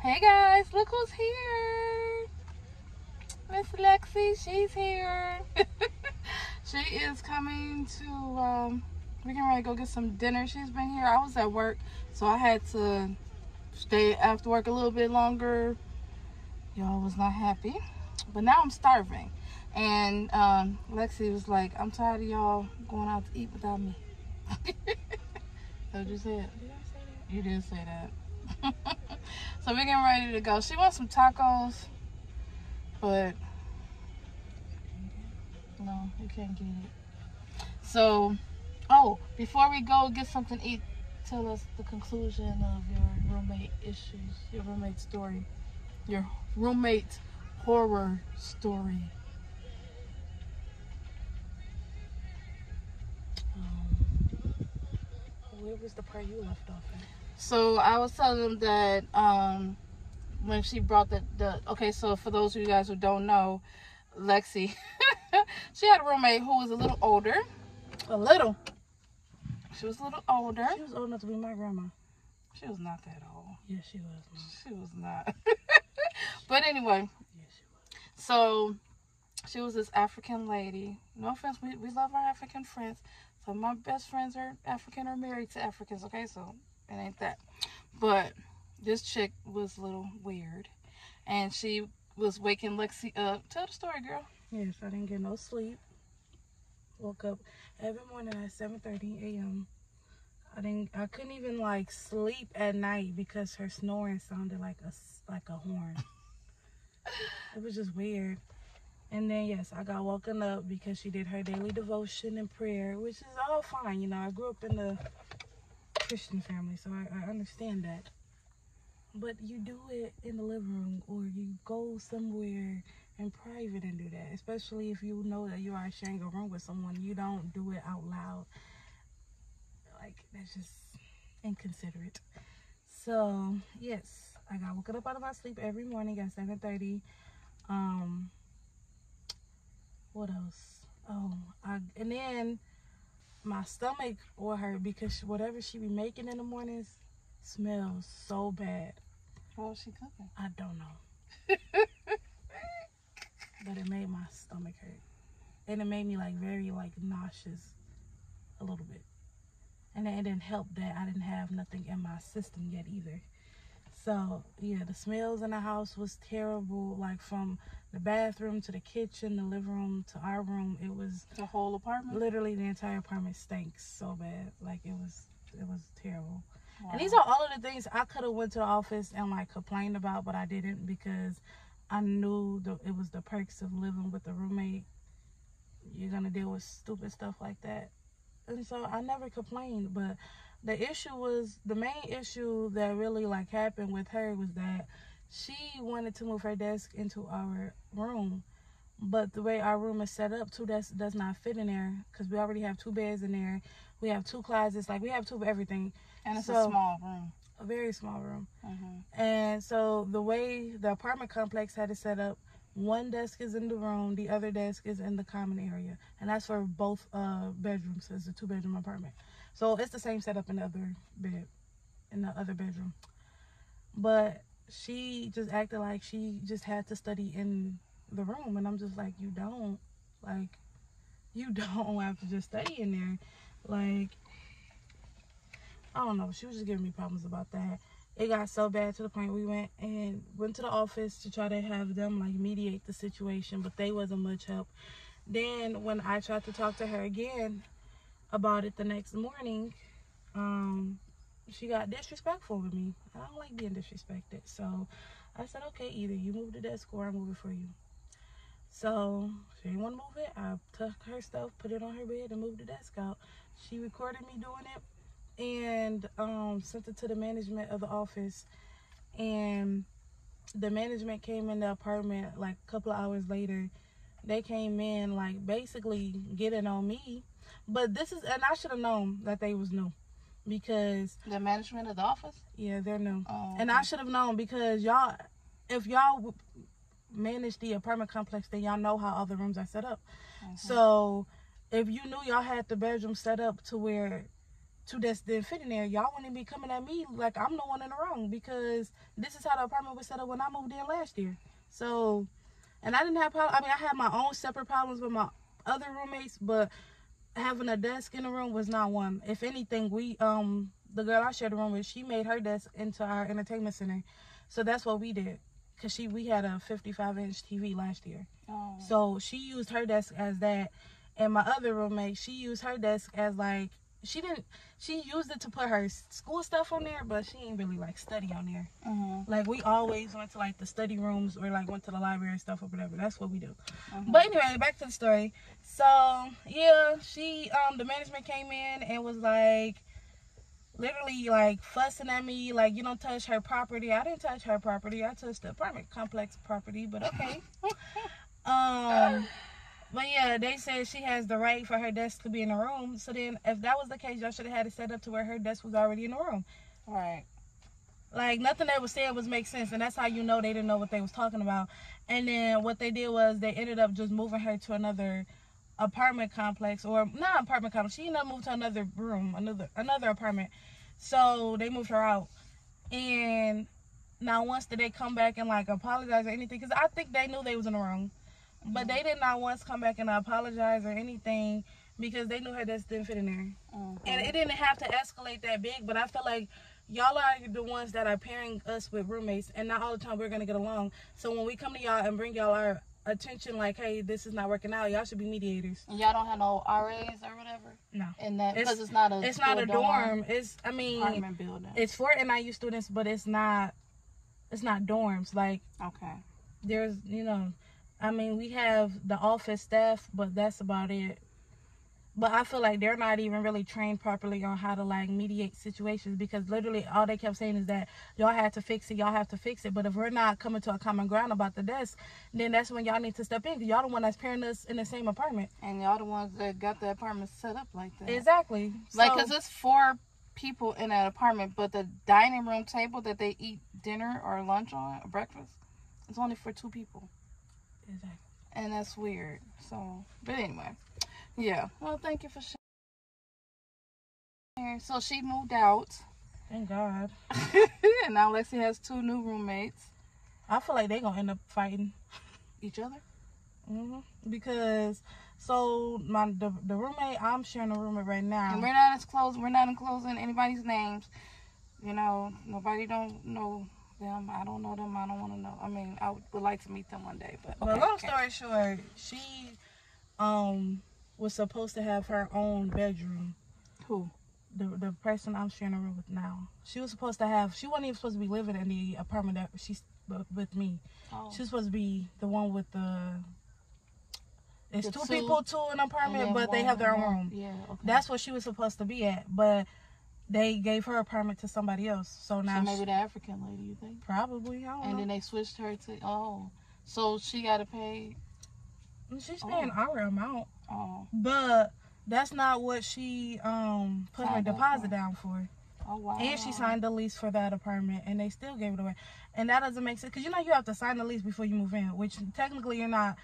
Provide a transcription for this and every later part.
Hey guys, look who's here. Miss Lexi, she's here. She is coming to, we're getting ready to go get some dinner. She's been here. I was at work, so I had to stay after work a little bit longer. Y'all was not happy. But now I'm starving. And Lexi was like, I'm tired of y'all going out to eat without me. That's what you said. Did I say that? You did say that. So we're getting ready to go. She wants some tacos, but no, you can't get it. So, oh, before we go get something to eat, tell us the conclusion of your roommate issues, your roommate story, your roommate horror story. Where was the part you left off at? So I was telling them that when she brought the okay, so for those of you guys who don't know, Lexi, she had a roommate who was a little older. A little. She was a little older. She was old enough to be my grandma. She was not that old. Yes, she was. She was not. But anyway. Yes, she was. So she was this African lady. No offense, we love our African friends. So my best friends are African or married to Africans, okay? So it ain't that. But this chick was a little weird. And she was waking Lexi up. Tell the story, girl. Yes, I didn't get no sleep. Woke up every morning at 7:30 a.m. I couldn't even like sleep at night because her snoring sounded like a horn. It was just weird. And then yes, I got woken up because she did her daily devotion and prayer, which is all fine. You know, I grew up in a Christian family, so I understand that. But you do it in the living room, or you go somewhere in private and do that, especially if you know that you are sharing a room with someone. You don't do it out loud. Like, that's just inconsiderate. So yes, I got woken up out of my sleep every morning at 7:30. What else? And then my stomach will hurt because whatever she be making in the mornings smells so bad. What was she cooking? I don't know. But it made my stomach hurt. And it made me like very like nauseous a little bit. And it didn't help that I didn't have nothing in my system yet either. So yeah, the smells in the house was terrible. Like from the bathroom to the kitchen, the living room to our room, it was The whole apartment? literally the entire apartment stinks so bad. Like it was terrible. Wow. And these are all of the things I could have went to the office and like complained about, but I didn't because I knew it was the perks of living with a roommate. You're gonna deal with stupid stuff like that. And so I never complained, but the main issue that really like happened with her was that she wanted to move her desk into our room, but the way our room is set up, 2 desks does not fit in there because we already have 2 beds in there. We have 2 closets, like we have 2 of everything. And it's a small room. A very small room. Mm-hmm. And so the way the apartment complex had it set up, 1 desk is in the room, the other desk is in the common area, and that's for both bedrooms. It's a 2-bedroom apartment, so it's the same setup in the other bedroom. But she just acted like she just had to study in the room, and I'm just like, you don't have to just study in there. Like, I don't know, she was just giving me problems about that. It got so bad to the point we went to the office to try to have them like mediate the situation, but they wasn't much help. Then when I tried to talk to her again about it the next morning, she got disrespectful with me. I don't like being disrespected. So I said, okay, either you move the desk or I move it for you. So she didn't want to move it. I took her stuff, put it on her bed, and moved the desk out. She recorded me doing it and sent it to the management of the office, and the management came in the apartment like a couple of hours later. They came in like basically getting on me, but and I should have known that they was new because The management of the office? yeah, they're new. Oh, And I should have known because if y'all manage the apartment complex, then y'all know how all the rooms are set up. Mm-hmm. So if you knew y'all had the bedroom set up to where two desks didn't fit in there, y'all wouldn't be coming at me like I'm the one in the wrong, because this is how the apartment was set up when I moved in last year. So, and I didn't have problems. I mean, I had my own separate problems with my other roommates, but having a desk in the room was not one. If anything, we the girl I shared the room with, she made her desk into our entertainment center. So that's what we did, because we had a 55-inch TV last year. Oh. So she used her desk as that, and my other roommate, she used her desk as like, she used it to put her school stuff on there, but she didn't really like study on there. Like, we always went to like the study rooms or like went to the library and stuff or whatever. That's what we do. But anyway, back to the story. So yeah, she the management came in and was like literally like fussing at me, like, you don't touch her property. I didn't touch her property. I touched the apartment complex property, but okay. But yeah, they said she has the right for her desk to be in the room. So then, if that was the case, y'all should have had it set up to where her desk was already in the room. Right. Like, nothing they was saying was make sense, and that's how you know they didn't know what they was talking about. And then what they did was they ended up just moving her to another apartment complex, or not apartment complex. She ended up moving to another room, another apartment. So they moved her out. And now once did they come back and like apologize or anything? Because I think they knew they was in the wrong. But they did not once come back and apologize or anything, because they knew her desk didn't fit in there. And it didn't have to escalate that big, but I feel like y'all are the ones that are pairing us with roommates, and not all the time we're going to get along. So when we come to y'all and bring y'all our attention, like, hey, this is not working out, y'all should be mediators. And y'all don't have no RAs or whatever? No. And that, because it's not a dorm. It's, I mean, apartment building. It's for NIU students, but it's not dorms. Like, okay. There's, you know, I mean, we have the office staff, but that's about it. But I feel like they're not even really trained properly on how to, like, mediate situations, because literally all they kept saying is that y'all have to fix it, y'all have to fix it. But if we're not coming to a common ground about the desk, then that's when y'all need to step in, because y'all the one that's pairing us in the same apartment. And y'all the ones that got the apartment set up like that. Exactly. Like, because it's 4 people in that apartment, but the dining room table that they eat dinner or lunch on, or breakfast, it's only for 2 people. Exactly. And that's weird. So, but anyway, yeah. Well, thank you for sharing. So she moved out. Thank God. And now Lexi has 2 new roommates. I feel like they're going to end up fighting each other. Because, so, the roommate, I'm sharing a room with right now. And we're not enclosing anybody's names. You know, nobody don't know them. I don't know them. I don't want to know. I mean, I would like to meet them one day, but okay. But long story short, she was supposed to have her own bedroom. Who? The person I'm sharing a room with now. She wasn't even supposed to be living in the apartment that she's with me. Oh. She was supposed to be the one with it's 2 people, 2 in an apartment, but they have their own room. Yeah, okay. That's what she was supposed to be at, but they gave her apartment to somebody else. So now maybe the African lady, you think? Probably, I don't know. And then they switched her to, so she got to pay. She's paying our amount. Oh. But that's not what she put her deposit down for. Oh, wow. And she signed the lease for that apartment, and they still gave it away. And that doesn't make sense, because you know you have to sign the lease before you move in, which technically you're not.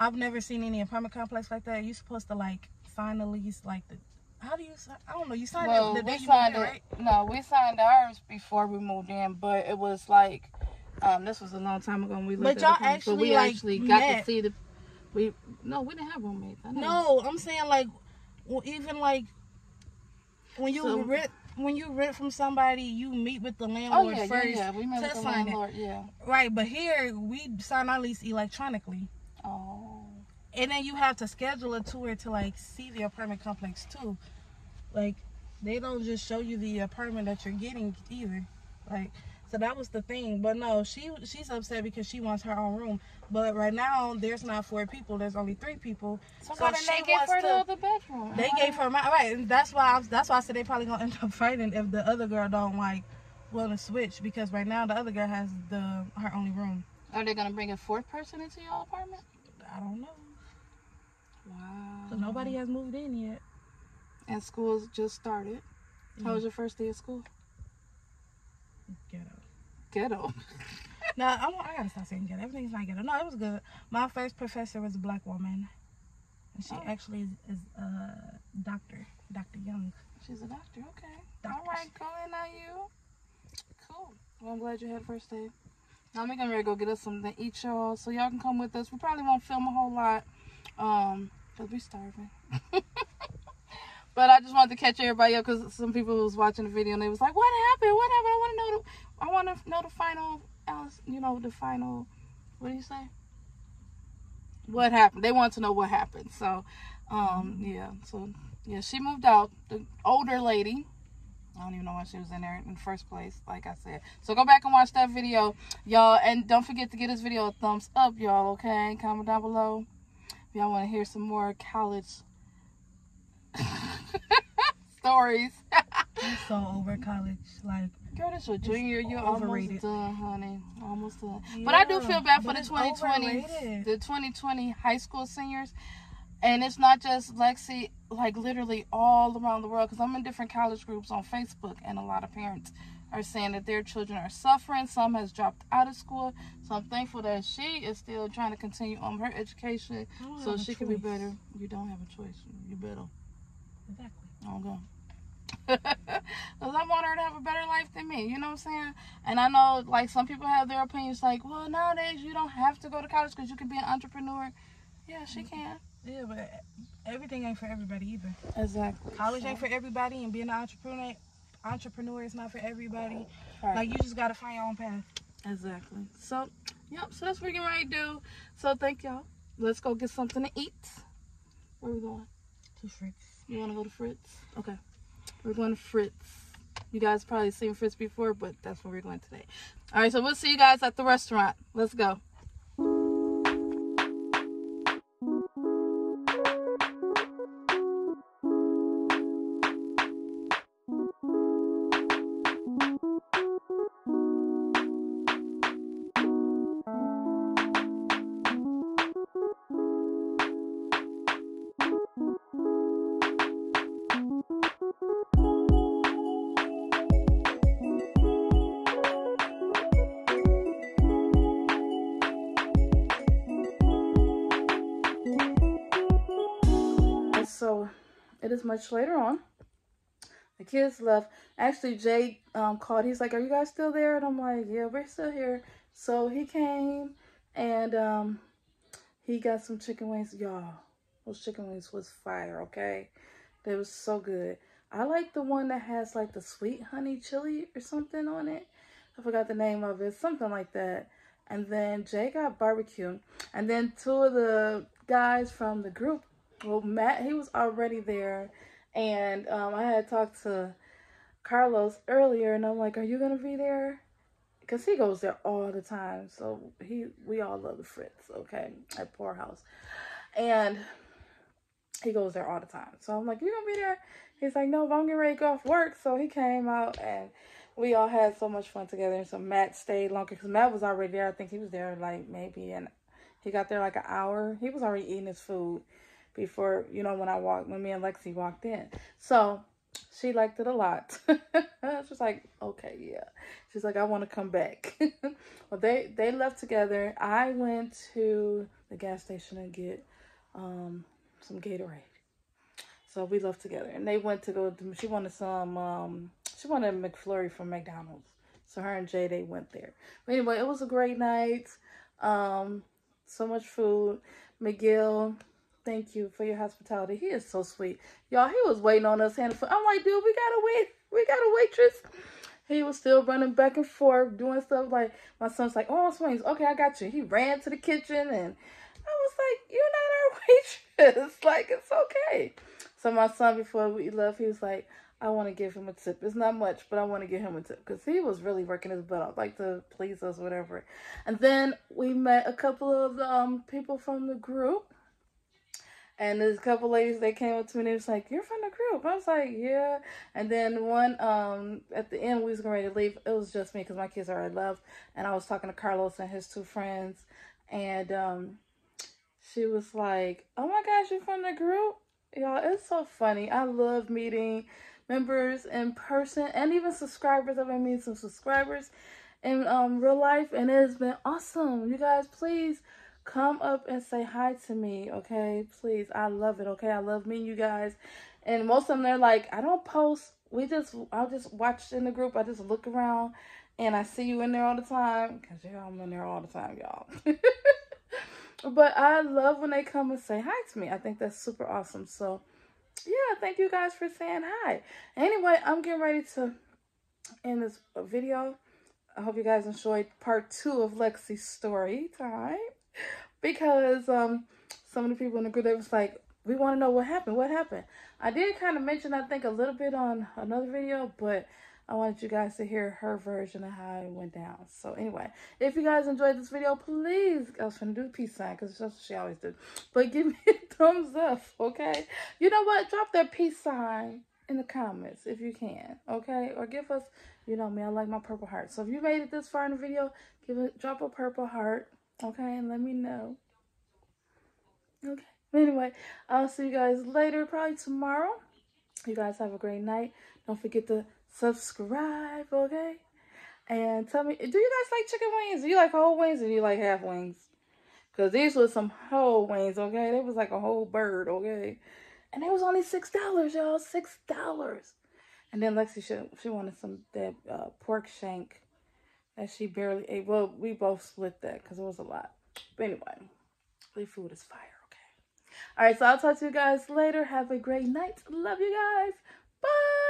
I've never seen any apartment complex like that. You're supposed to, like, sign the lease, like, how do you sign? I don't know. You signed it the day you moved in, right? No, we signed ours before we moved in, but it was like, this was a long time ago when we lived. But y'all actually, like, actually got to see the. We didn't have roommates. No, I'm saying, like, well, even like when you rent from somebody, you meet with the landlord first. Yeah, we met with the landlord. Yeah. Right, but here we sign our lease electronically. Oh. And then you have to schedule a tour to, like, see the apartment complex too. Like, they don't just show you the apartment that you're getting either. Like, so that was the thing. But no, she's upset because she wants her own room. But right now there's not 4 people. There's only 3 people. So why didn't they give her the other bedroom? They gave her right, and that's why I said they probably gonna end up fighting if the other girl don't like want to switch, because right now the other girl has her only room. Are they gonna bring a 4th person into your apartment? I don't know. Wow. So nobody has moved in yet. And school's just started. Yeah. How was your first day of school? Ghetto. No, I gotta stop saying ghetto. Everything's not ghetto. No, it was good. My first professor was a black woman. And she actually is Dr. Young. She's a doctor. Okay. Doctor. All right. Go in now, you. Cool. Well, I'm glad you had first day. Now we're gonna go get us something to eat, y'all. So y'all can come with us. We probably won't film a whole lot, cause we starving. But I just wanted to catch everybody up because some people was watching the video and they was like, "What happened? What happened? I want to know the final, you know, the final. What do you say? What happened? They want to know what happened. So, yeah. So, yeah, she moved out. The older lady. I don't even know why she was in there in the first place, like I said. So go back and watch that video, y'all. And don't forget to give this video a thumbs up, y'all, okay? Comment down below if y'all want to hear some more college stories. I'm so over college. Like, girl, this your junior. You're overrated. Almost done, honey. Almost done. Yeah, but I do feel bad for the it's 2020, overrated. the 2020 high school seniors. And it's not just Lexi, like literally all around the world. Because I'm in different college groups on Facebook. And a lot of parents are saying that their children are suffering. Some has dropped out of school. So I'm thankful that she is still trying to continue on her education. So she can be better. You don't have a choice. You better. Exactly. Okay. Because I want her to have a better life than me. You know what I'm saying? And I know, like, some people have their opinions. Like, well, nowadays you don't have to go to college because you can be an entrepreneur. Yeah, she can. Yeah, but everything ain't for everybody either. Exactly. College ain't for everybody, and being an entrepreneur is not for everybody. Right. Like, you just gotta find your own path. Exactly. So, yep. So that's what we're getting ready to do. So thank y'all. Let's go get something to eat. Where are we going? To Fritz. You want to go to Fritz? Okay. We're going to Fritz. You guys probably seen Fritz before, but that's where we're going today. All right. So we'll see you guys at the restaurant. Let's go. So it is much later on. The kids left. Actually, Jay called. He's like, "Are you guys still there?" And I'm like, "Yeah, we're still here." So he came and he got some chicken wings. Y'all, those chicken wings was fire, okay? They was so good. I like the one that has like the sweet honey chili or something on it. I forgot the name of it. Something like that. And then Jay got barbecue. And then two of the guys from the group, well, Matt, he was already there. And I had talked to Carlos earlier, and I'm like, "Are you going to be there?" Because he goes there all the time. So we all love the Fritz, okay, at Poorhouse. And he goes there all the time. So I'm like, "You going to be there?" He's like, "No, but I'm getting ready to go off work." So he came out, and we all had so much fun together. And so Matt stayed longer because Matt was already there. I think he was there like maybe, and he got there like an hour. He was already eating his food before, you know, when me and Lexi walked in. So she liked it a lot. She's like, "Okay, yeah." She's like, "I want to come back." Well, they left together. I went to the gas station and get some Gatorade. So we left together, and they went to go. She wanted she wanted a McFlurry from McDonald's. So her and Jay, they went there. But anyway, it was a great night. So much food. McGill, thank you for your hospitality. He is so sweet. Y'all, he was waiting on us handing food. I'm like, "Dude, we gotta wait. We got a waitress." He was still running back and forth, doing stuff like, my son's like, "Oh, swings. Okay, I got you." He ran to the kitchen, and I was like, "You're not our waitress." Like, it's okay. So my son, before we left, he was like, "I want to give him a tip. It's not much, but I want to give him a tip." Because he was really working his butt off, like, to please us, whatever. And then we met a couple of people from the group. And there's a couple ladies, they came up to me and they was like, "You're from the group." I was like, "Yeah." And then one, at the end, we was ready to leave. It was just me because my kids already left. And I was talking to Carlos and his two friends. And she was like, "Oh my gosh, you're from the group?" Y'all, it's so funny. I love meeting members in person and even subscribers. I've been meeting some subscribers in real life, and it has been awesome. You guys, please come up and say hi to me, okay? Please, I love it, okay? I love meeting you guys, And most of them, they're like, I don't post. I'll just watch in the group. I just look around and I see you in there all the time. Because I'm in there all the time, y'all. But I love when they come and say hi to me. I think that's super awesome. So, yeah, thank you guys for saying hi. Anyway, I'm getting ready to end this video. I hope you guys enjoyed part 2 of Lexi's story time. Because some of the people in the group, they was like, we want to know what happened. What happened? I did kind of mention, I think, a little bit on another video, but I wanted you guys to hear her version of how it went down. So anyway, if you guys enjoyed this video, please, I was going to do the peace sign because that's what she always do. But give me a thumbs up, okay? You know what? Drop that peace sign in the comments if you can, okay? Or give us, you know me, I like my purple heart. So if you made it this far in the video, drop a purple heart, okay? And let me know. Okay. Anyway, I'll see you guys later, probably tomorrow. You guys have a great night. Don't forget to subscribe, okay? And tell me, do you guys like chicken wings? Do you like whole wings or do you like half wings? Because these was some whole wings, okay? They was like a whole bird, okay? And it was only $6, y'all. $6. And then Lexi, she wanted that pork shank that she barely ate. Well, we both split that because it was a lot. But anyway, the food is fire. All right, so I'll talk to you guys later. Have a great night. Love you guys. Bye.